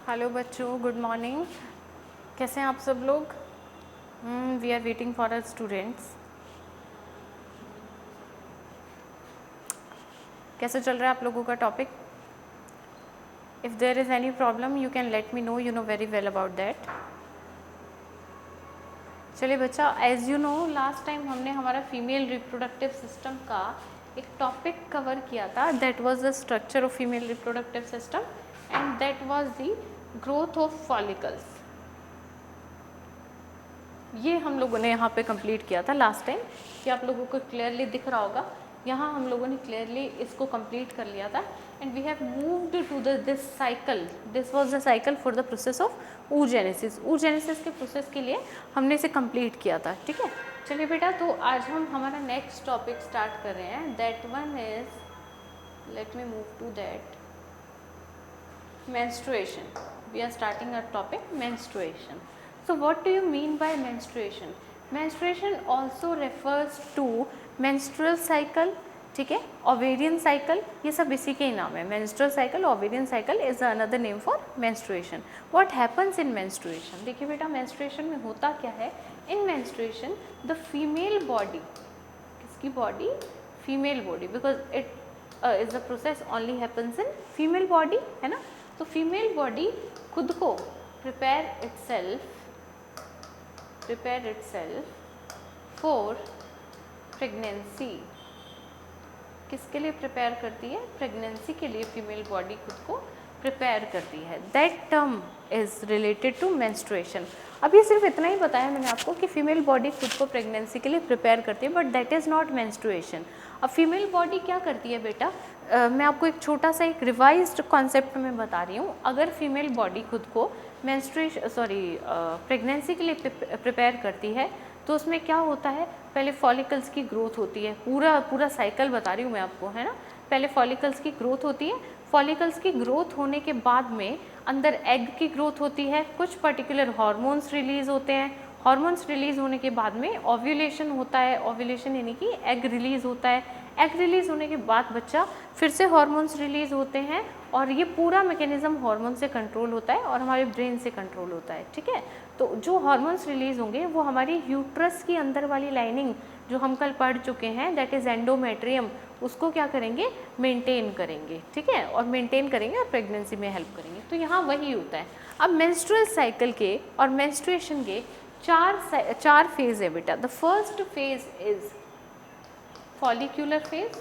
Hello बच्चों, good morning. कैसे हैं आप सब लोग? We are waiting for our students. कैसे चल रहा है आप लोगों का topic? If there is any problem you can let me know, you know very well about that. चलिए बच्चा, as you know last time हमने हमारा फीमेल रिप्रोडक्टिव सिस्टम का एक टॉपिक कवर किया था, that was the structure of female reproductive system and that was the growth of follicles. ये हम लोगों ने यहाँ पे कंप्लीट किया था लास्ट टाइम, कि आप लोगों को क्लियरली दिख रहा होगा। यहाँ हम लोगों ने क्लियरली इसको कंप्लीट कर लिया था and we have moved to this cycle. This was the cycle for the process of oogenesis। oogenesis के प्रोसेस के लिए हमने इसे कंप्लीट किया था, ठीक है। चलिए बेटा, तो आज हम हमारा नेक्स्ट टॉपिक स्टार्ट कर रहे हैं। That one is, let me move to that, menstruation. We are starting our topic menstruation. So what do you mean by menstruation? Menstruation also refers to menstrual cycle, ठीक है, ovarian cycle, ये सब इसी के ही नाम है। menstrual cycle, ovarian cycle is another name for menstruation. What happens in menstruation? देखिए बेटा, menstruation में होता क्या है? In menstruation the female body, किसकी body? Female body, because it is the process only happens in female body, है ना। तो फीमेल बॉडी खुद को प्रिपेयर इटसेल्फ फॉर प्रेगनेंसी। किसके लिए प्रिपेयर करती है? प्रेगनेंसी के लिए फीमेल बॉडी खुद को प्रिपेयर करती है। That term is related to menstruation. अभी सिर्फ इतना ही बताया मैंने आपको कि फीमेल बॉडी खुद को प्रेगनेंसी के लिए प्रिपेयर करती है, but that is not menstruation. अब फीमेल बॉडी क्या करती है बेटा? मैं आपको एक छोटा सा एक रिवाइज्ड कॉन्सेप्ट में बता रही हूँ। अगर फीमेल बॉडी खुद को प्रेगनेंसी के लिए प्रिपेयर करती है तो उसमें क्या होता है? पहले फॉलिकल्स की ग्रोथ होती है। पूरा साइकिल बता रही हूँ मैं आपको, है ना। पहले फॉलिकल्स की ग्रोथ होती है। फॉलिकल्स की ग्रोथ होने के बाद में अंदर एग की ग्रोथ होती है। कुछ पर्टिकुलर हार्मोन्स रिलीज होते हैं। हार्मोन्स रिलीज होने के बाद में ओव्यूलेशन होता है। ओव्यूलेशन यानी कि एग रिलीज होता है। एग रिलीज होने के बाद बच्चा फिर से हार्मोन्स रिलीज होते हैं और ये पूरा मैकेनिज्म हार्मोन से कंट्रोल होता है और हमारे ब्रेन से कंट्रोल होता है, ठीक है। तो जो हार्मोन्स रिलीज होंगे वो हमारी यूट्रस की अंदर वाली लाइनिंग जो हम कल पढ़ चुके हैं, दैट इज एंडोमेट्रियम, उसको क्या करेंगे? मेंटेन करेंगे, ठीक है। और मेंटेन करेंगे और प्रेगनेंसी में हेल्प करेंगे। तो यहाँ वही होता है। अब मेंस्ट्रुअल साइकिल के और मेंस्ट्रुएशन के चार फेज है बेटा। The first phase is follicular phase.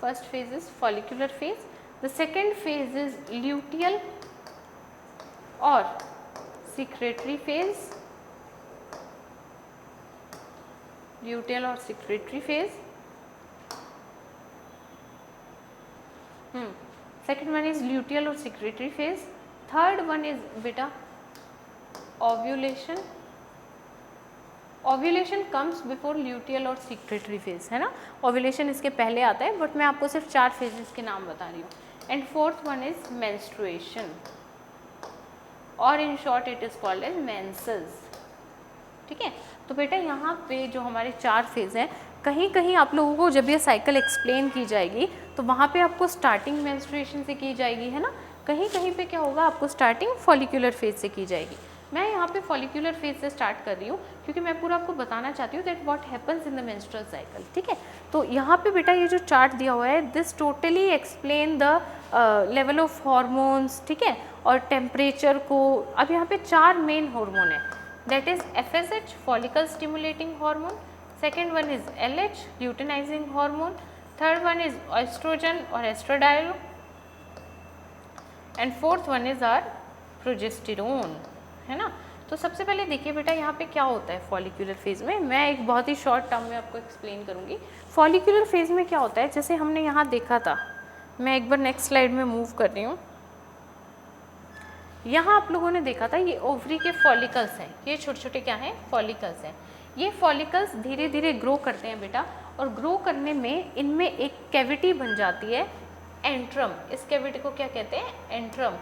First phase is follicular phase. The second phase is luteal or secretory phase. Luteal or secretory phase. Second one is luteal or secretory phase. Third one is beta ovulation. Ovulation comes before luteal और secretary phase, है ना। Ovulation इसके पहले आता है, but मैं आपको सिर्फ 4 फेजेस के नाम बता रही हूँ। And fourth one is menstruation, और in short it is called as menses, ठीक है। तो बेटा यहाँ पे जो हमारे 4 फेज हैं, कहीं कहीं आप लोगों को जब ये साइकिल एक्सप्लेन की जाएगी तो वहाँ पे आपको स्टार्टिंग मेंस्ट्रुएशन से की जाएगी, है ना। कहीं कहीं पे क्या होगा? आपको स्टार्टिंग फॉलिकुलर फेज से की जाएगी। मैं यहाँ पे फॉलिकुलर फेज से स्टार्ट कर रही हूँ क्योंकि मैं पूरा आपको बताना चाहती हूँ that what happens in the menstrual cycle, ठीक है। तो यहाँ पे बेटा ये जो चार्ट दिया हुआ है, this totally explain the level of hormones, ठीक है, और टेम्परेचर को। अब यहाँ पे 4 मेन हार्मोन है, that is FSH follicle stimulating hormone, second one is LH luteinizing hormone, third one is estrogen और estradiol, and fourth one is our progesterone, है ना। तो सबसे पहले देखिए बेटा यहाँ पे क्या होता है फॉलिकुलर फेज में। मैं एक बहुत ही शॉर्ट टर्म में आपको एक्सप्लेन करूँगी। फॉलिकुलर फेज में क्या होता है, जैसे हमने यहाँ देखा था, मैं एक बार नेक्स्ट स्लाइड में मूव कर रही हूँ। यहाँ आप लोगों ने देखा था ये ओवरी के फॉलिकल्स हैं, ये छोटे छोटे क्या हैं? फॉलिकल्स हैं। ये फॉलिकल्स धीरे धीरे ग्रो करते हैं बेटा, और ग्रो करने में इनमें एक कैविटी बन जाती है, एंट्रम। इस कैविटी को क्या कहते हैं? एंट्रम।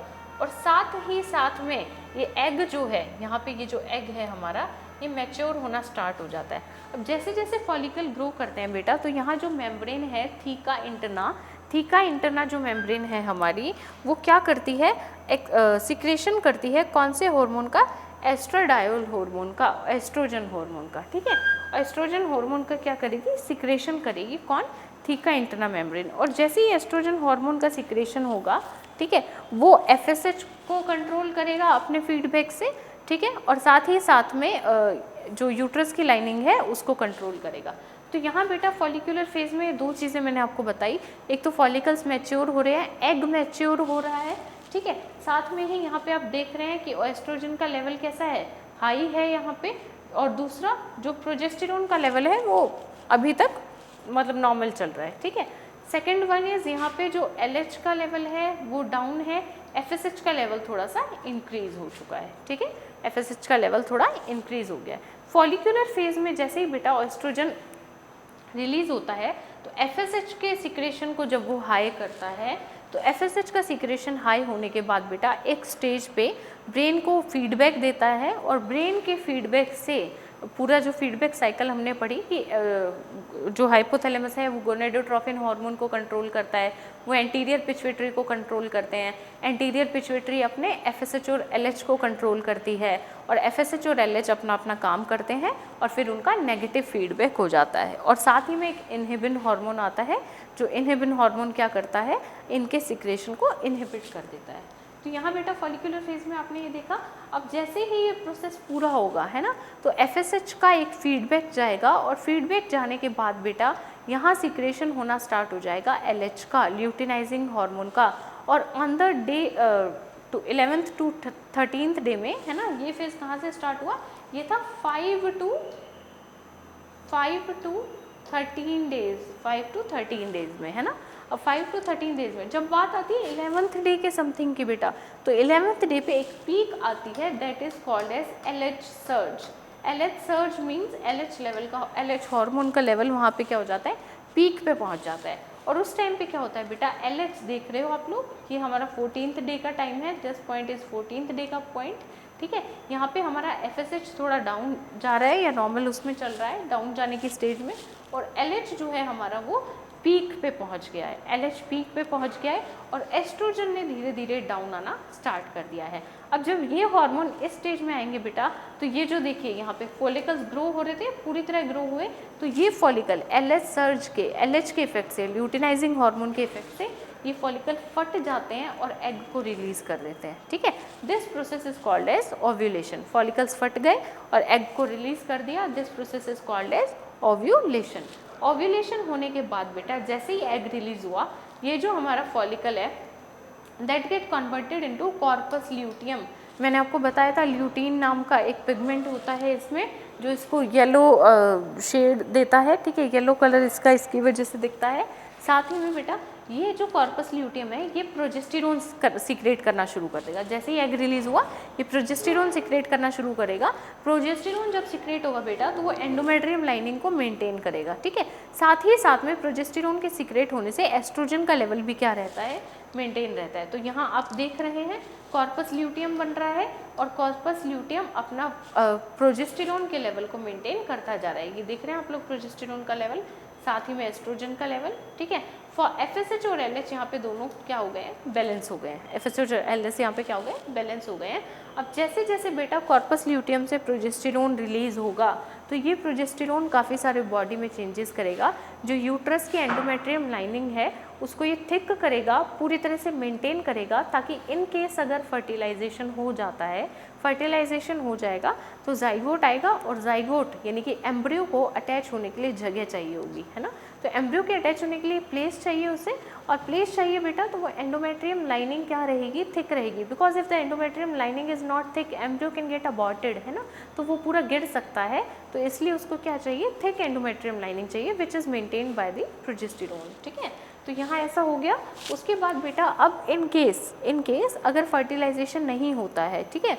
और साथ ही साथ में ये एग जो है, यहाँ पे ये जो एग है हमारा, ये मैच्योर होना स्टार्ट हो जाता है। अब जैसे जैसे फॉलिकल ग्रो करते हैं बेटा, तो यहाँ जो मेम्ब्रेन है थीका इंटरना, थीका इंटरना जो मेम्ब्रेन है हमारी, वो क्या करती है, एक सिक्रेशन करती है कौन से हार्मोन का, एस्ट्राडायोल हार्मोन का, एस्ट्रोजन हार्मोन का, ठीक है। एस्ट्रोजन हार्मोन का क्या करेगी, सिक्रेशन करेगी, कौन, थीका इंटरना मेम्ब्रेन। और जैसे ही एस्ट्रोजन हार्मोन का सिक्रेशन होगा, ठीक है, वो एफएसएच को कंट्रोल करेगा अपने फीडबैक से, ठीक है, और साथ ही साथ में जो यूट्रस की लाइनिंग है उसको कंट्रोल करेगा। तो यहाँ बेटा फॉलिकुलर फेज में दो चीज़ें मैंने आपको बताई, एक तो फॉलिकल्स मैच्योर हो रहे हैं, एग मैच्योर हो रहा है, ठीक है, साथ में ही यहाँ पे आप देख रहे हैं कि एस्ट्रोजन का लेवल कैसा है, हाई है यहाँ पे, और दूसरा जो प्रोजेस्टेरोन का लेवल है वो अभी तक मतलब नॉर्मल चल रहा है, ठीक है। सेकेंड वन इज यहाँ पे जो LH का लेवल है वो डाउन है, FSH का लेवल थोड़ा सा इंक्रीज हो चुका है, ठीक है, FSH का लेवल थोड़ा इंक्रीज हो गया है। फॉलिकुलर फेज में जैसे ही बेटा एस्ट्रोजन रिलीज होता है तो FSH के सिक्रेशन को जब वो हाई करता है तो FSH का सिक्रेशन हाई होने के बाद बेटा एक स्टेज पे ब्रेन को फीडबैक देता है, और ब्रेन के फीडबैक से पूरा जो फीडबैक साइकिल हमने पढ़ी कि जो हाइपोथैलेमस है वो गोनेडोट्रोफिन हार्मोन को कंट्रोल करता है, वो एंटीरियर पिट्यूटरी को कंट्रोल करते हैं, एंटीरियर पिट्यूटरी अपने FSH और LH को कंट्रोल करती है, और FSH और LH अपना अपना काम करते हैं, और फिर उनका नेगेटिव फीडबैक हो जाता है। और साथ ही में एक इनहिबिन हार्मोन आता है, जो इनहिबिन हार्मोन क्या करता है, इनके सिक्रेशन को इनहिबिट कर देता है। तो यहाँ बेटा फॉलिकुलर फेज में आपने ये देखा, अब जैसे ही ये प्रोसेस पूरा होगा, है ना, तो FSH का एक फीडबैक जाएगा, और फीडबैक जाने के बाद बेटा यहाँ सिक्रेशन होना स्टार्ट हो जाएगा LH का, ल्यूटिनाइजिंग हार्मोन का, और on the day to 11th to 13th day में, है ना, ये फेज कहाँ से स्टार्ट हुआ, ये था 5 to 13 डेज में, है ना। अब 5 to 13 डेज में जब बात आती है 11th डे के समथिंग की बेटा, तो 11th डे पे एक पीक आती है, that is called as LH surge. LH surge means LH level का, LH हार्मोन का लेवल वहाँ पे क्या हो जाता है, पीक पे पहुँच जाता है। और उस टाइम पे क्या होता है बेटा, LH देख रहे हो आप लोग, ये हमारा 14th डे का टाइम है, this point is 14th day का पॉइंट, ठीक है। यहाँ पे हमारा FSH थोड़ा डाउन जा रहा है या नॉर्मल उसमें चल रहा है, डाउन जाने की स्टेज में, और LH जो है हमारा वो पीक पे पहुंच गया है, LH पीक पे पहुंच गया है, और एस्ट्रोजन ने धीरे धीरे डाउन आना स्टार्ट कर दिया है। अब जब ये हार्मोन इस स्टेज में आएंगे बेटा, तो ये जो देखिए यहाँ पे फॉलिकल्स ग्रो हो रहे थे, पूरी तरह ग्रो हुए, तो ये फॉलिकल LH सर्ज के, LH के इफेक्ट से, ल्यूटिनाइजिंग हार्मोन के इफेक्ट से ये फॉलिकल फट जाते हैं और एग को रिलीज कर देते हैं, ठीक है। This process is called as ovulation. Follicles फट गए और एग को रिलीज कर दिया, this process is called as ovulation. Ovulation होने के बाद बेटा जैसे ही एग रिलीज हुआ, ये जो हमारा फॉलिकल है that get converted into corpus luteum. मैंने आपको बताया था ल्यूटीन नाम का एक पिगमेंट होता है इसमें, जो इसको येलो शेड देता है, ठीक है, येलो कलर इसका इसकी वजह से दिखता है। साथ ही में बेटा ये जो कॉर्पस ल्यूटियम है ये प्रोजेस्टेरोन सीक्रेट करना शुरू कर देगा। जैसे ही एग रिलीज हुआ ये प्रोजेस्टेरोन सीक्रेट करना शुरू करेगा। प्रोजेस्टेरोन जब सीक्रेट होगा बेटा तो वो एंडोमेट्रियम लाइनिंग को मेंटेन करेगा, ठीक है। साथ ही साथ में प्रोजेस्टेरोन के सीक्रेट होने से एस्ट्रोजन का लेवल भी क्या रहता है, मेंटेन रहता है। तो यहाँ आप देख रहे हैं कॉर्पस ल्यूटियम बन रहा है और कॉर्पस ल्यूटियम अपना प्रोजेस्टेरोन के लेवल को मेंटेन करता जा रहा है। ये देख रहे हैं आप लोग प्रोजेस्टेरोन का लेवल, साथ ही में एस्ट्रोजन का लेवल, ठीक है। फॉर FSH और LH यहाँ पे दोनों क्या हो गए हैं, बैलेंस हो गए हैं। FSH और LH यहाँ पे क्या हो गए, बैलेंस हो गए हैं। अब जैसे जैसे बेटा कॉर्पस ल्यूटियम से प्रोजेस्टेरोन रिलीज होगा तो ये प्रोजेस्टेरोन काफ़ी सारे बॉडी में चेंजेस करेगा। जो यूट्रस की एंडोमेट्रियम लाइनिंग है उसको ये थिक करेगा, पूरी तरह से मेंटेन करेगा, ताकि इन केस अगर फर्टिलाइजेशन हो जाता है, फर्टिलाइजेशन हो जाएगा तो जाइगोट आएगा, और जाइगोट यानी कि एम्ब्रियो को अटैच होने के लिए जगह चाहिए होगी, है ना। तो एम्ब्रियो के अटैच होने के लिए प्लेस चाहिए उसे, और प्लेस चाहिए बेटा तो वो एंडोमेट्रियम लाइनिंग क्या रहेगी, थिक रहेगी। Because if the endometrium lining is not thick embryo can get aborted, है ना, तो वो पूरा गिर सकता है। तो इसलिए उसको क्या चाहिए, थिक एंडोमेट्रियम लाइनिंग चाहिए which is maintained by the progesterone, ठीक है। तो यहाँ ऐसा हो गया। उसके बाद बेटा अब इन केस अगर फर्टिलाइजेशन नहीं होता है, ठीक है,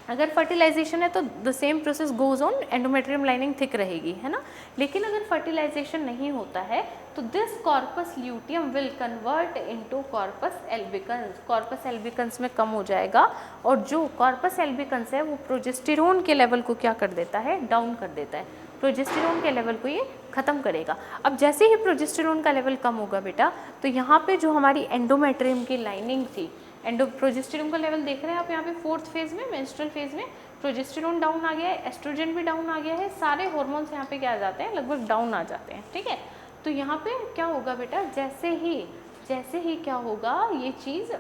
अगर फर्टिलाइजेशन है तो the same process goes on, endometrium lining thick रहेगी, है ना। लेकिन अगर फर्टिलाइजेशन नहीं होता है तो this corpus luteum will convert into corpus albicans. Corpus albicans में कम हो जाएगा, और जो कॉर्पस एल्बिकन्स है वो प्रोजेस्टेरोन के लेवल को क्या कर देता है, डाउन कर देता है। प्रोजेस्टेरोन के लेवल को ये ख़त्म करेगा। अब जैसे ही प्रोजेस्टेरोन का लेवल कम होगा बेटा, तो यहाँ पे जो हमारी एंडोमेट्रियम की लाइनिंग थी, प्रोजेस्टेरोन का लेवल देख रहे हैं आप यहाँ पे 4th फेज में, मेंस्ट्रुअल फेज में प्रोजेस्टेरोन डाउन आ गया है, एस्ट्रोजन भी डाउन आ गया है, सारे हार्मोन्स यहाँ पे क्या आ जाते हैं, लगभग डाउन आ जाते हैं। ठीक है, तो यहाँ पे क्या होगा बेटा, जैसे ही क्या होगा, ये चीज़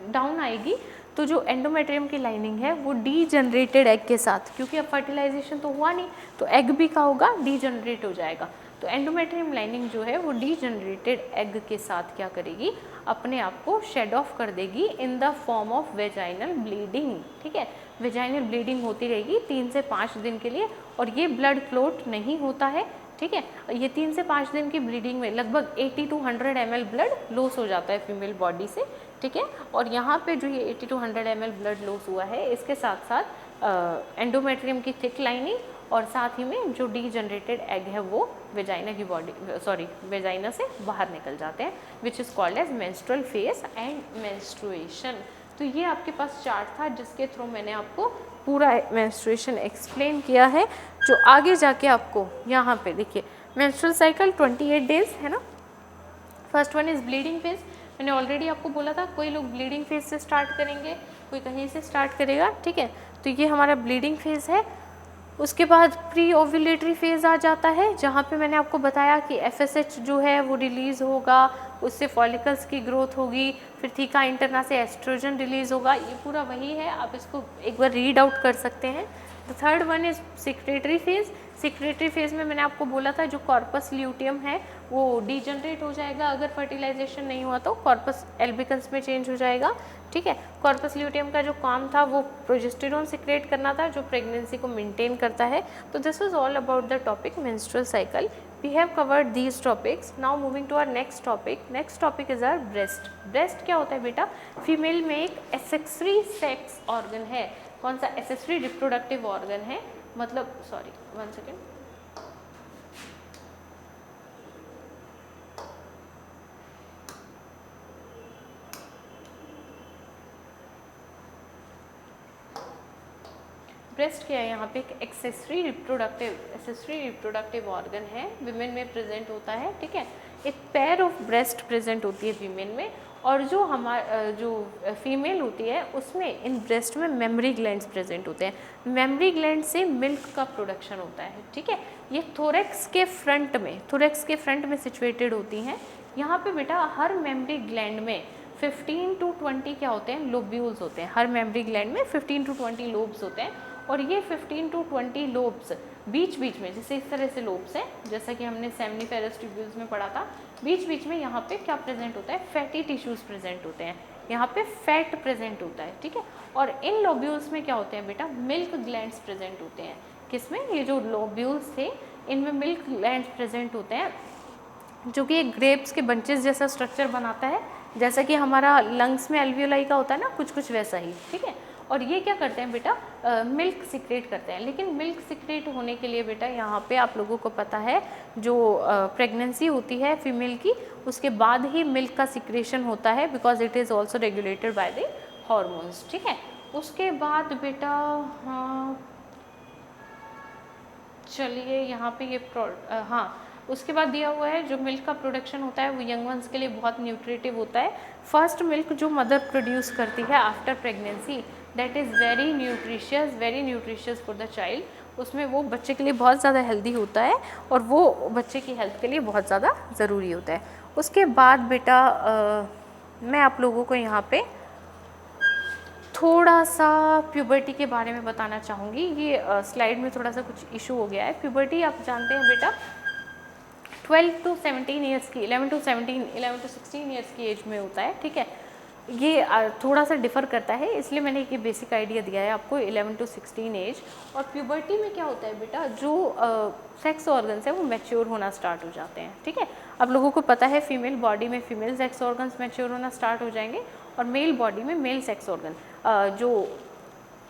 डाउन आएगी, तो जो एंडोमेट्रियम की लाइनिंग है वो डीजनरेटेड एग के साथ, क्योंकि अब फर्टिलाइजेशन तो हुआ नहीं, तो एग भी क्या होगा, डीजनरेट हो जाएगा। तो एंडोमेट्रियम लाइनिंग जो है वो डीजनरेटेड एग के साथ क्या करेगी, अपने आप को शेड ऑफ कर देगी in the form of vaginal bleeding. ठीक है, वेजाइनल ब्लीडिंग होती रहेगी 3 से 5 दिन के लिए, और ये ब्लड क्लोट नहीं होता है। ठीक है, ये 3 से 5 दिन की ब्लीडिंग में लगभग 80 to 100 ml ब्लड लॉस हो जाता है फीमेल बॉडी से। ठीक है, और यहाँ पे जो ये 80 to 100 ml ब्लड लॉस हुआ है, इसके साथ साथ एंडोमेट्रियम की थिक लाइनिंग और साथ ही में जो डीजनरेटेड एग है वो वेजाइना की वेजाइना से बाहर निकल जाते हैं, which is called as menstrual phase and menstruation. तो ये आपके पास चार्ट था जिसके थ्रू मैंने आपको पूरा मेंस्ट्रुएशन एक्सप्लेन किया है, जो आगे जाके आपको यहाँ पे देखिए मेंस्ट्रुअल साइकिल 28 डेज है ना। First one is bleeding phase, मैंने ऑलरेडी आपको बोला था, कोई लोग ब्लीडिंग फेज से स्टार्ट करेंगे, कोई कहीं से स्टार्ट करेगा। ठीक है, तो ये हमारा ब्लीडिंग फेज है। उसके बाद प्री ओव्यूलेटरी फेज़ आ जाता है, जहाँ पे मैंने आपको बताया कि FSH जो है वो रिलीज़ होगा, उससे फॉलिकल्स की ग्रोथ होगी, फिर थीका इंटरना से एस्ट्रोजन रिलीज़ होगा। ये पूरा वही है, आप इसको एक बार रीड आउट कर सकते हैं। The third one is secretory phase. Secretory phase में मैंने आपको बोला था जो कॉर्पस ल्यूटियम है वो डीजनरेट हो जाएगा, अगर फर्टिलाइजेशन नहीं हुआ तो कॉर्पस एल्बिकन्स में चेंज हो जाएगा। ठीक है, कॉर्पस ल्यूटियम का जो काम था वो प्रोजेस्टेरोन सिक्रेट करना था, जो प्रेगनेंसी को मेंटेन करता है। तो this is all about the topic menstrual cycle. We have covered these topics. Now moving to our next topic. Next topic is our breast. Breast क्या होता है बेटा, फीमेल में एक एक्सेसरी सेक्स ऑर्गन है। कौन सा? एक्सेसरी रिप्रोडक्टिव ऑर्गन है, मतलब सॉरी 1 सेकेंड, ब्रेस्ट क्या है, यहाँ पे एक एक्सेसरी रिप्रोडक्टिव ऑर्गन है, विमेन में प्रेजेंट होता है। ठीक है, एक पेयर ऑफ ब्रेस्ट प्रेजेंट होती है फीमेल में, और जो जो फीमेल होती है उसमें इन ब्रेस्ट में मेमरी ग्लैंड्स प्रेजेंट होते हैं। मेमरी ग्लैंड से मिल्क का प्रोडक्शन होता है। ठीक है, ये थोरेक्स के फ्रंट में सिचुएटेड होती हैं। यहाँ पे बेटा हर मेमरी ग्लैंड में 15 to 20 क्या होते हैं, लोब्यूल्स होते हैं। हर मेमरी ग्लैंड में 15 to 20 लोब्स होते हैं, और ये 15 to 20 लोब्स बीच में, जैसे इस तरह से लोब्स हैं, जैसा कि हमने सेमनीफेरस ट्यूब्यूल्स में पढ़ा था, बीच में यहाँ पे क्या प्रेजेंट होता है, फैटी टिश्यूज प्रेजेंट होते हैं, यहाँ पे फैट प्रेजेंट होता है। ठीक है, और इन लोब्यूल्स में क्या होते हैं बेटा, मिल्क ग्लैंड्स प्रेजेंट होते हैं। किसमें? ये जो लोब्यूल्स थे इनमें मिल्क ग्लैंड्स प्रेजेंट होते हैं, जो कि एक ग्रेप्स के बंचेस जैसा स्ट्रक्चर बनाता है, जैसा कि हमारा लंग्स में एल्वियोलाई का होता है ना, कुछ वैसा ही। ठीक है, और ये क्या करते हैं बेटा, मिल्क सिक्रेट करते हैं। लेकिन मिल्क सिक्रेट होने के लिए बेटा यहाँ पे आप लोगों को पता है, जो प्रेगनेंसी होती है फीमेल की, उसके बाद ही मिल्क का सिक्रेशन होता है, because it is also regulated by the hormones. ठीक है, उसके बाद बेटा चलिए यहाँ पे ये उसके बाद दिया हुआ है जो मिल्क का प्रोडक्शन होता है वो यंग वंस के लिए बहुत न्यूट्रिटिव होता है। फर्स्ट मिल्क जो मदर प्रोड्यूस करती है after pregnancy, that is very nutritious for the child. उसमें वो बच्चे के लिए बहुत ज़्यादा हेल्दी होता है, और वो बच्चे की हेल्थ के लिए बहुत ज़्यादा ज़रूरी होता है। उसके बाद बेटा मैं आप लोगों को यहाँ पे थोड़ा सा प्यूबर्टी के बारे में बताना चाहूँगी। ये स्लाइड में थोड़ा सा कुछ इशू हो गया है। प्यूबर्टी आप जानते हैं बेटा 12 to 17 ईयर्स की, 11 to 16 ईयर्स की एज में होता है। ठीक है, ये थोड़ा सा डिफ़र करता है, इसलिए मैंने एक बेसिक आइडिया दिया है आपको 11 to 16 एज। और प्यूबर्टी में क्या होता है बेटा, जो सेक्स ऑर्गन्स है वो मैच्योर होना स्टार्ट हो जाते हैं। ठीक है, आप लोगों को पता है फीमेल बॉडी में फीमेल सेक्स ऑर्गन्स मैच्योर होना स्टार्ट हो जाएंगे, और मेल बॉडी में मेल सेक्स ऑर्गन, जो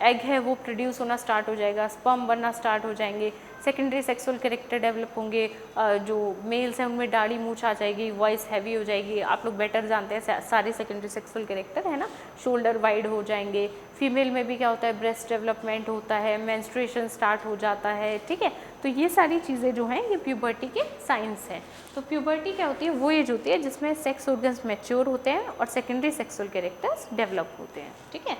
एग है वो प्रोड्यूस होना स्टार्ट हो जाएगा, स्पर्म बनना स्टार्ट हो जाएंगे, सेकेंडरी सेक्सुअल कैरेक्टर डेवलप होंगे, जो मेल्स हैं उनमें दाढ़ी मूंछ आ जाएगी, वॉइस हैवी हो जाएगी, आप लोग बेटर जानते हैं सारे सेकेंडरी सेक्सुअल कैरेक्टर है ना, शोल्डर वाइड हो जाएंगे। फीमेल में भी क्या होता है, ब्रेस्ट डेवलपमेंट होता है, मेंस्ट्रुएशन स्टार्ट हो जाता है, ठीक है। तो ये सारी चीज़ें जो हैं ये प्यूबर्टी के साइंस हैं। तो प्यूबर्टी क्या होती है, वो एज होती है जिसमें सेक्स ऑर्गन्स मैच्योर होते हैं और सेकेंडरी सेक्सुअल कैरेक्टर्स डेवलप होते हैं, ठीक है।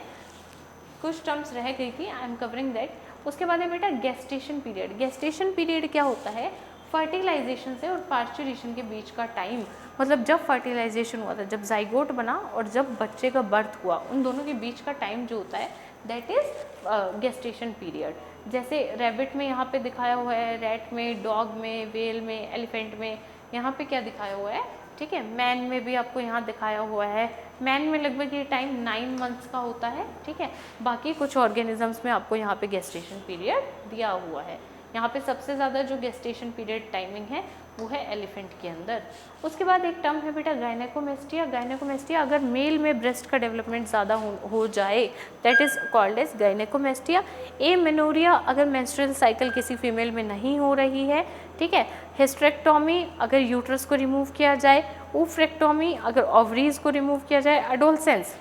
कुछ टर्म्स रह गई थी, आई एम कवरिंग दैट। उसके बाद है बेटा गेस्टेशन पीरियड। गेस्टेशन पीरियड क्या होता है, फर्टिलाइजेशन से और पार्चुरेशन के बीच का टाइम, मतलब जब फर्टिलाइजेशन हुआ था, जब जाइगोट बना और जब बच्चे का बर्थ हुआ, उन दोनों के बीच का टाइम जो होता है दैट इज गेस्टेशन पीरियड। जैसे रैबिट में यहाँ पे दिखाया हुआ है, रैट में, डॉग में, वेल में, एलिफेंट में, यहाँ पे क्या दिखाया हुआ है, ठीक है। मैन में भी आपको यहाँ दिखाया हुआ है, मैन में लगभग ये टाइम 9 मंथ्स का होता है, ठीक है। बाकी कुछ ऑर्गेनिजम्स में आपको यहाँ पे गेस्टेशन पीरियड दिया हुआ है। यहाँ पे सबसे ज़्यादा जो गेस्टेशन पीरियड टाइमिंग है वो है एलिफेंट के अंदर। उसके बाद एक टर्म है बेटा गायनेकोमेस्टिया। गायनेकोमेस्टिया, अगर मेल में ब्रेस्ट का डेवलपमेंट ज़्यादा हो जाए that is called as gynaecomastia. Amenorrhoea, अगर मेंस्ट्रुअल साइकिल किसी फीमेल में नहीं हो रही है, ठीक है। हिस्टेरेक्टोमी, अगर यूट्रस को रिमूव किया जाए। ओफ्रेक्टोमी, अगर ओवरीज को रिमूव किया जाए। एडोलसेंस,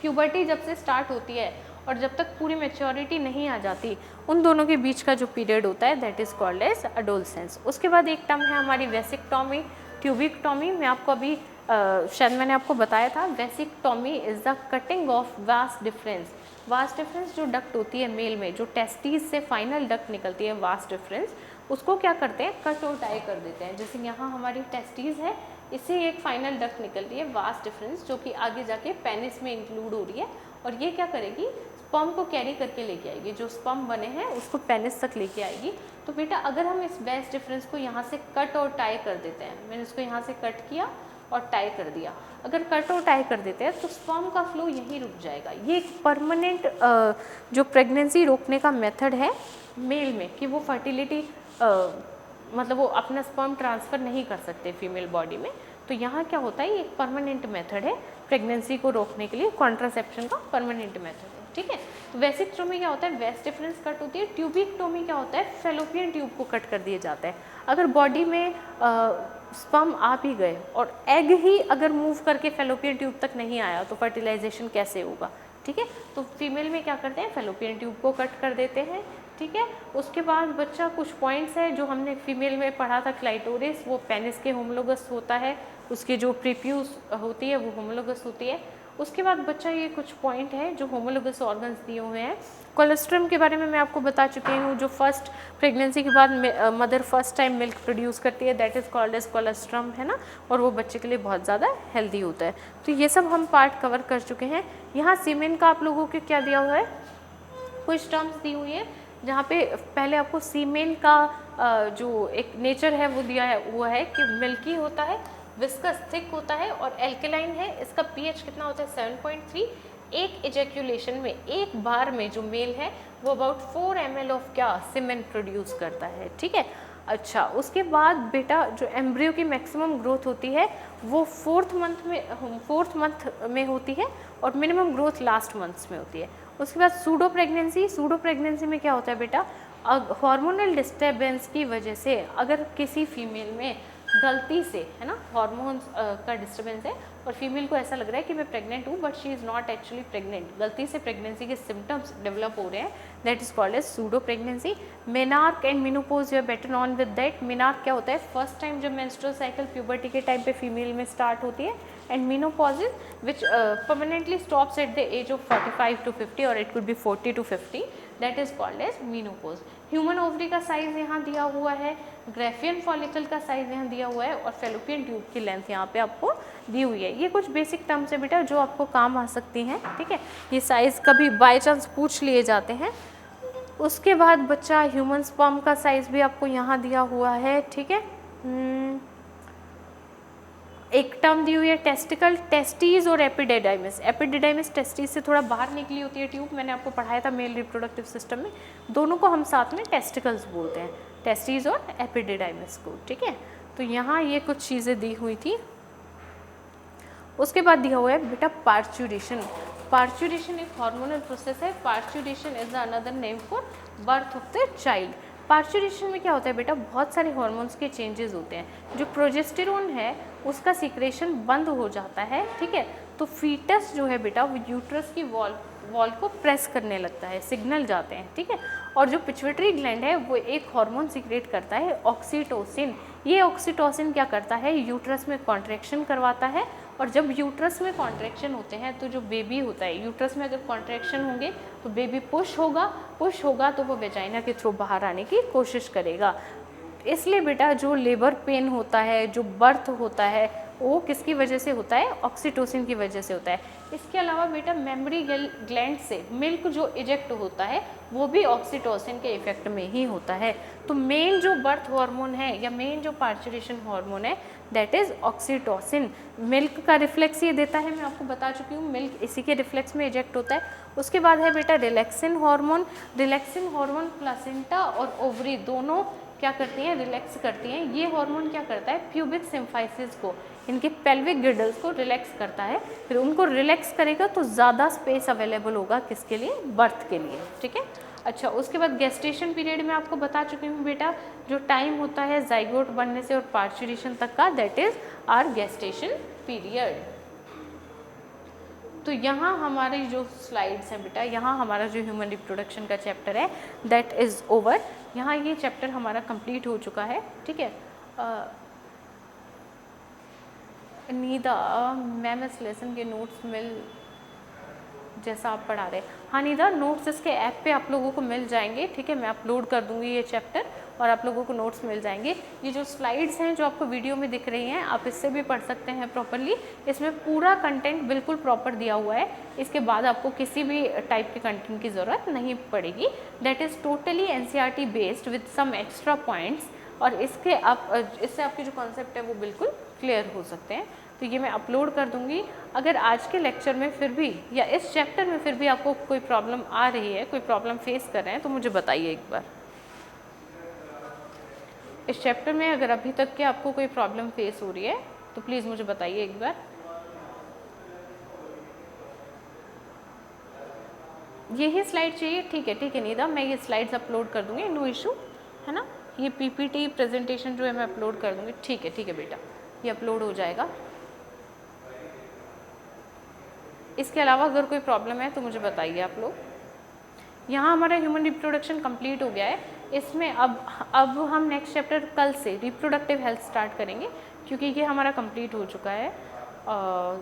प्यूबर्टी जब से स्टार्ट होती है और जब तक पूरी मैच्योरिटी नहीं आ जाती, उन दोनों के बीच का जो पीरियड होता है that is called as adolescence. उसके बाद एक टर्म है हमारी वेसिक्टोमी, ट्यूबिक्टोमी। मैं आपको अभी शायद मैंने आपको बताया था, vasectomy is the cutting of vas deferens. Vas deferens जो डक्ट होती है मेल में, जो टेस्टीज से फाइनल डक्ट निकलती है, वास्ट डिफरेंस, उसको क्या करते हैं, कट और टाई कर देते हैं। जैसे यहाँ हमारी टेस्टीज है, इससे एक फाइनल डक्ट निकल रही है, वास्ट डिफरेंस, जो कि आगे जाके पेनिस में इंक्लूड हो रही है, और ये क्या करेगी, स्पर्म को कैरी करके लेके आएगी, जो स्पर्म बने हैं उसको पेनिस तक लेके आएगी। तो बेटा अगर हम इस वास्ट डिफरेंस को यहाँ से कट और टाई कर देते हैं, मैंने इसको यहाँ से कट किया और टाई कर दिया, अगर कट और टाई कर देते हैं तो स्पर्म का फ्लो यहीं रुक जाएगा। ये एक परमानेंट जो प्रेगनेंसी रोकने का मेथड है मेल में, कि वो फर्टिलिटी मतलब वो अपना स्पर्म ट्रांसफ़र नहीं कर सकते फीमेल बॉडी में। तो यहाँ क्या होता है, ये एक परमानेंट मेथड है प्रेगनेंसी को रोकने के लिए, कॉन्ट्रासेप्शन का परमानेंट मेथड है, ठीक है। तो वेसिक्टोमी क्या होता है, वेस्ट डिफरेंस कट होती है। ट्यूबिक्टोमी क्या होता है, फेलोपियन ट्यूब को कट कर दिया जाता है। अगर बॉडी में स्पर्म आ भी गए और एग ही अगर मूव करके फेलोपियन ट्यूब तक नहीं आया तो फर्टिलाइजेशन कैसे होगा, ठीक है। तो फीमेल में क्या करते हैं, फेलोपियन ट्यूब को कट कर देते हैं, ठीक है। उसके बाद बच्चा कुछ पॉइंट्स है जो हमने फीमेल में पढ़ा था, क्लाइटोरिस वो पेनिस के होमोलोगस होता है, उसकी जो प्रीप्यूस होती है वो होमोलोगस होती है। उसके बाद बच्चा ये कुछ पॉइंट है जो होमोलोगस ऑर्गन्स दिए हुए हैं। कोलेस्ट्रम के बारे में मैं आपको बता चुकी हूँ, जो फर्स्ट प्रेगनेंसी के बाद mother first time milk produce करती है that is called as colostrum, है ना, और वो बच्चे के लिए बहुत ज़्यादा हेल्दी होता है। तो ये सब हम पार्ट कवर कर चुके हैं। यहाँ सीमेन का आप लोगों को क्या दिया हुआ है, कुछ टर्म्स दी हुई है, जहाँ पे पहले आपको सीमेन का जो एक नेचर है वो दिया है, वो है कि मिल्की होता है, विस्कस थिक होता है और एल्केलाइन है। इसका पीएच कितना होता है, 7.3। एक इजैक्यूलेशन में, एक बार में जो मेल है वो अबाउट 4 ml ऑफ क्या सीमेन प्रोड्यूस करता है, ठीक है। अच्छा, उसके बाद बेटा जो एम्ब्रियो की मैक्सिमम ग्रोथ होती है वो 4th मंथ में होती है और मिनिमम ग्रोथ लास्ट मंथ्स में होती है। उसके बाद सूडो प्रेगनेंसी में क्या होता है बेटा, हार्मोनल डिस्टर्बेंस की वजह से अगर किसी फीमेल में गलती से, है ना, हार्मोन्स का डिस्टर्बेंस है और फीमेल को ऐसा लग रहा है कि मैं प्रेग्नेंट हूँ but she is not actually pregnant, गलती से प्रेगनेंसी के सिम्टम्स डेवलप हो रहे हैं, that is called as pseudo pregnancy. Menarche and menopause, you are better known with that. Menarche क्या होता है, फर्स्ट टाइम जब मेंस्ट्रुअल साइकिल प्यूबर्टी के टाइम पे फीमेल में स्टार्ट होती है, and menopause which permanently stops at the age of 45 to 50 और it could be 40 to 50, that is called as menopause. Human ovary का साइज यहाँ दिया हुआ है, ग्रेफियन फॉलिकल का साइज यहाँ दिया हुआ है और फेलोपियन ट्यूब की लेंथ यहाँ पे आपको दी हुई है। ये कुछ बेसिक टर्म्स है बेटा जो आपको काम आ सकती हैं, ठीक है। ये साइज कभी बाय चांस पूछ लिए जाते हैं। उसके बाद बच्चा ह्यूमन स्पर्म का साइज भी आपको यहाँ दिया हुआ है, ठीक है। एक टर्म दी हुई है टेस्टिकल, टेस्टीज और एपिडिडाइमिस। एपिडिडाइमिस टेस्टीज से थोड़ा बाहर निकली होती है ट्यूब, मैंने आपको पढ़ाया था मेल रिप्रोडक्टिव सिस्टम में, दोनों को हम साथ में टेस्टिकल्स बोलते हैं, टेस्टीज और एपिडिडाइमिस को, ठीक है। तो यहाँ ये कुछ चीज़ें दी हुई थी। उसके बाद दिया हुआ है बेटा पार्चुरेशन। पार्चुरेशन एक हार्मोनल प्रोसेस है। Parturition is another name for birth of the child. Parturition में क्या होता है बेटा, बहुत सारे हार्मोन्स के चेंजेस होते हैं। जो प्रोजेस्टेरोन है उसका सीक्रेशन बंद हो जाता है, ठीक है, तो फीटस जो है बेटा वो यूट्रस की वॉल को प्रेस करने लगता है, सिग्नल जाते हैं, ठीक है। और जो पिट्यूटरी ग्लैंड है वो एक हार्मोन सीक्रेट करता है ऑक्सीटोसिन। ये ऑक्सीटोसिन क्या करता है, यूट्रस में कॉन्ट्रैक्शन करवाता है, और जब यूट्रस में कॉन्ट्रैक्शन होते हैं तो जो बेबी होता है, यूट्रस में अगर कॉन्ट्रैक्शन होंगे तो बेबी पुश होगा तो वो वेजाइना के थ्रू बाहर आने की कोशिश करेगा। इसलिए बेटा जो लेबर पेन होता है, जो बर्थ होता है, वो किसकी वजह से होता है, ऑक्सीटोसिन की वजह से होता है। इसके अलावा बेटा मेमोरी ग्लैंड से मिल्क जो इजेक्ट होता है वो भी ऑक्सीटोसिन के इफेक्ट में ही होता है। तो मेन जो बर्थ हार्मोन है या मेन जो पार्चुरेशन हार्मोन है दैट इज ऑक्सीटोसिन। मिल्क का रिफ्लेक्स ये देता है, मैं आपको बता चुकी हूँ, मिल्क इसी के रिफ्लेक्स में इजेक्ट होता है। उसके बाद है बेटा relaxin hormone. Relaxin hormone placenta और ओवरी दोनों क्या करती हैं, रिलैक्स करती हैं। ये हार्मोन क्या करता है, प्यूबिक सिम्फाइसिस को, इनके पेल्विक गिडल्स को रिलैक्स करता है। फिर उनको रिलैक्स करेगा तो ज़्यादा स्पेस अवेलेबल होगा किसके लिए, बर्थ के लिए, ठीक है। अच्छा, उसके बाद गेस्टेशन पीरियड में आपको बता चुकी हूँ बेटा, जो टाइम होता है जाइगोट बनने से और पार्चुरेशन तक का, that is our gestation period. तो यहाँ हमारी जो स्लाइड्स हैं बेटा, यहाँ हमारा जो ह्यूमन रिप्रोडक्शन का चैप्टर है दैट इज़ ओवर। यहाँ ये चैप्टर हमारा कंप्लीट हो चुका है, ठीक है। नीदा मैम इस लेसन के नोट्स मिल जैसा आप पढ़ा रहे हैं, हाँ नीदा, नोट्स इसके ऐप पे आप लोगों को मिल जाएंगे, ठीक है। मैं अपलोड कर दूंगी ये चैप्टर और आप लोगों को नोट्स मिल जाएंगे। ये जो स्लाइड्स हैं जो आपको वीडियो में दिख रही हैं, आप इससे भी पढ़ सकते हैं प्रॉपरली। इसमें पूरा कंटेंट बिल्कुल प्रॉपर दिया हुआ है, इसके बाद आपको किसी भी टाइप के कंटेंट की ज़रूरत नहीं पड़ेगी। That is totally NCERT based with some extra points, और इससे आपके जो कॉन्सेप्ट है वो बिल्कुल क्लियर हो सकते हैं। तो ये मैं अपलोड कर दूंगी। अगर आज के लेक्चर में फिर भी या इस चैप्टर में फिर भी आपको कोई प्रॉब्लम आ रही है, कोई प्रॉब्लम फेस कर रहे हैं, तो मुझे बताइए एक बार। इस चैप्टर में अगर अभी तक के आपको कोई प्रॉब्लम फेस हो रही है तो प्लीज़ मुझे बताइए एक बार। यही स्लाइड चाहिए, ठीक है नीदा, मैं ये स्लाइड्स अपलोड कर दूंगी, नो इशू, है ना। ये PPT प्रेजेंटेशन जो है मैं अपलोड कर दूंगी, ठीक है बेटा, ये अपलोड हो जाएगा। इसके अलावा अगर कोई प्रॉब्लम है तो मुझे बताइए आप लोग। यहाँ हमारा ह्यूमन रिप्रोडक्शन कंप्लीट हो गया है। इसमें अब हम नेक्स्ट चैप्टर कल से रिप्रोडक्टिव हेल्थ स्टार्ट करेंगे, क्योंकि ये हमारा कंप्लीट हो चुका है।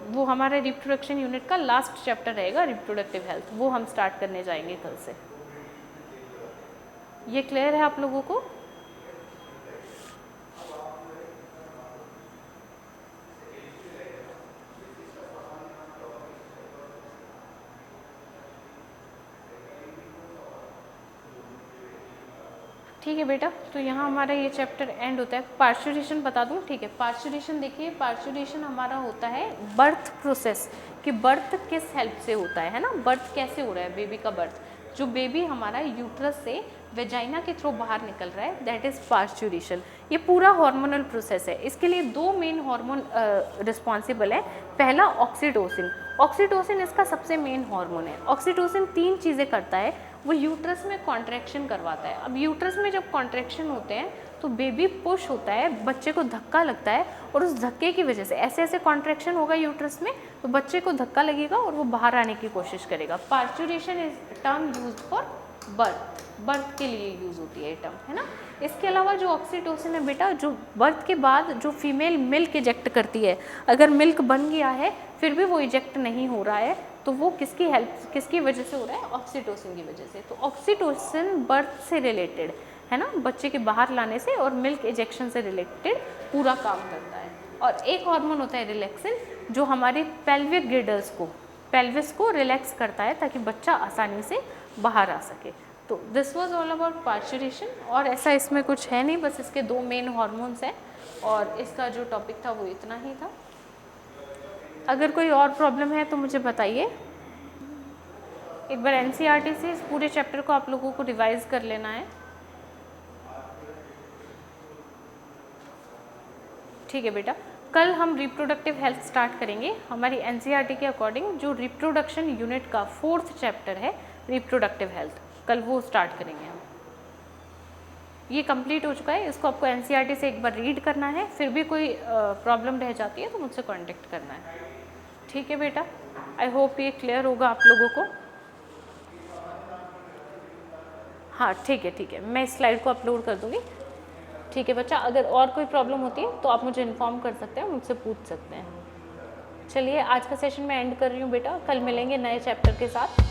वो हमारे रिप्रोडक्शन यूनिट का लास्ट चैप्टर रहेगा, रिप्रोडक्टिव हेल्थ, वो हम स्टार्ट करने जाएंगे कल से। ये क्लियर है आप लोगों को? ठीक है बेटा, तो यहाँ हमारा ये चैप्टर एंड होता है। पार्चुरेशन बता दूँ, ठीक है। पार्चुरेशन देखिए, पार्चुरेशन हमारा होता है बर्थ प्रोसेस, कि बर्थ किस हेल्प से होता है ना, बर्थ कैसे हो रहा है बेबी का बर्थ। जो बेबी हमारा यूट्रस से वेजाइना के थ्रू बाहर निकल रहा है दैट इज़ पार्चुरेशन। ये पूरा हार्मोनल प्रोसेस है। इसके लिए दो मेन हार्मोन रिस्पॉन्सिबल है। पहला ऑक्सीटोसिन, ऑक्सीटोसिन इसका सबसे मेन हार्मोन है। ऑक्सीटोसिन 3 चीज़ें करता है, वो यूट्रस में कॉन्ट्रैक्शन करवाता है। अब यूट्रस में जब कॉन्ट्रैक्शन होते हैं तो बेबी पुश होता है, बच्चे को धक्का लगता है, और उस धक्के की वजह से ऐसे कॉन्ट्रैक्शन होगा यूट्रस में तो बच्चे को धक्का लगेगा और वो बाहर आने की कोशिश करेगा। Parturition is term use for birth के लिए यूज़ होती है ये टर्म, है ना। इसके अलावा जो ऑक्सीटोसिन है बेटा, जो बर्थ के बाद जो फीमेल मिल्क इजेक्ट करती है, अगर मिल्क बन गया है फिर भी वो इजेक्ट नहीं हो रहा है तो वो किसकी वजह से हो रहा है, ऑक्सीटोसिन की वजह से। तो ऑक्सीटोसिन बर्थ से रिलेटेड है ना, बच्चे के बाहर लाने से और मिल्क इजेक्शन से रिलेटेड पूरा काम करता है। और एक हार्मोन होता है रिलैक्सिन, जो हमारे पेल्विक गिडल्स को, पेल्विस को रिलैक्स करता है ताकि बच्चा आसानी से बाहर आ सके। तो this was all about parturition, और ऐसा इसमें कुछ है नहीं, बस इसके दो मेन हार्मोन्स हैं और इसका जो टॉपिक था वो इतना ही था। अगर कोई और प्रॉब्लम है तो मुझे बताइए। एक बार NCERT से इस पूरे चैप्टर को आप लोगों को रिवाइज कर लेना है, ठीक है बेटा। कल हम रिप्रोडक्टिव हेल्थ स्टार्ट करेंगे हमारी एनसीईआरटी के अकॉर्डिंग। जो रिप्रोडक्शन यूनिट का 4th चैप्टर है रिप्रोडक्टिव हेल्थ, कल वो स्टार्ट करेंगे हम। ये कंप्लीट हो चुका है, इसको आपको एनसीईआरटी से एक बार रीड करना है, फिर भी कोई प्रॉब्लम रह जाती है तो मुझसे कांटेक्ट करना है। ठीक है बेटा, आई होप ये क्लियर होगा आप लोगों को। हाँ ठीक है, मैं इस स्लाइड को अपलोड कर दूँगी। ठीक है बच्चा, अगर और कोई प्रॉब्लम होती है तो आप मुझे इन्फॉर्म कर सकते हैं, मुझसे पूछ सकते हैं। चलिए आज का सेशन मैं एंड कर रही हूँ बेटा, कल मिलेंगे नए चैप्टर के साथ।